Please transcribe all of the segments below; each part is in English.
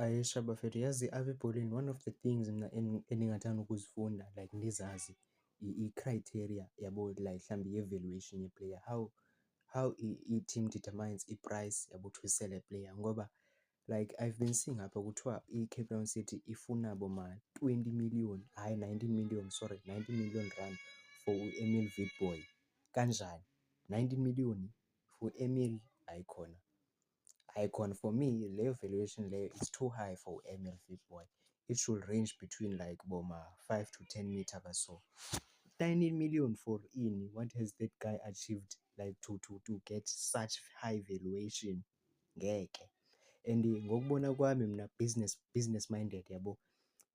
Ayesha bafethu, yazi apha ebholeni one of the things mna endingathanda ukuzifunda like ndizazi i-criteria yabo, like mhlawumbi ye-valuation yeplayer, how i-team determines i-price yabo to sell a player. Ngoba like I've been seeing apha kuthiwa i-Cape Town City ifuna boma-20 million, hayi 19 million, sorry 19 million rand for u-Emile Witbooi. Kanjani 19 million for Emile? Hayikhona for me leyo valuation leyo it's too high for Emile Witbooi. It should range between like boma 5 to 10 meter or so. 19 million for ini, what has that guy achieved like to get such high valuation? Ngeke. And ngokubona kwami mna business minded yabo,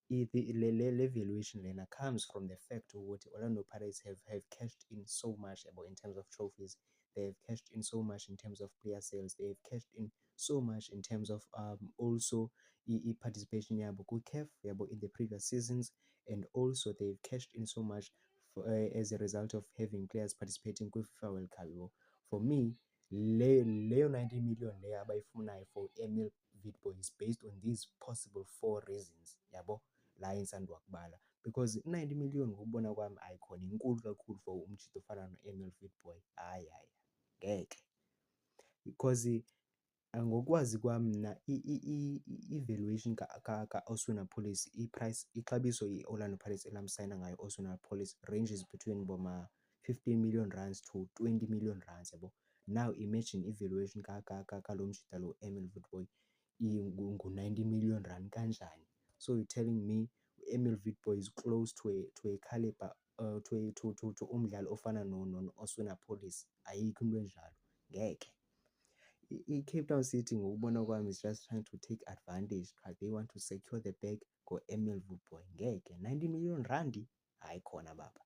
le valuation lena comes from the fact ukuthi Orlando Pirates have cashed in so much yabo in terms of trophies. They have cashed in so much in terms of player sales. They have cashed in so much in terms of also participation yabo ku-CAF yabo in the previous seasons, and also they've cashed in so much for, as a result of having players participating kwi-FIFA World Cup yabo. For me, leyo 90 million leyo abayifunayo for Emile Witbooi is based on these possible 4 reasons yabo, la engisandwa kubala, because 90 million ngokubona kwami ayikhona, inkulu kakhulu for umjito ofana no-Emile Witbooi. Hayi ngeke, because ngokwazi kwami mna i-valuation ka-Oswena Police, i-price, ixabiso i-Orlando Pirates elamsayina ngayo Oswena Police ranges between boma 15 million rands to 20 million rands yabo. Now imagine i-valuation kalo mjita lo Emile Witbooi ngu-90 million rand kanjani? So you're telling me Emile Witbooi is close to a caliber to umdlali ofana no-Oswena Police? Ayikho into enjalo, ngeke. I-Cape Town City ngokubona kwami is just trying to take advantage because they want to secure the bag ngo-Emile Witbooi. Ngeke 90 million rand, hayi khona baba.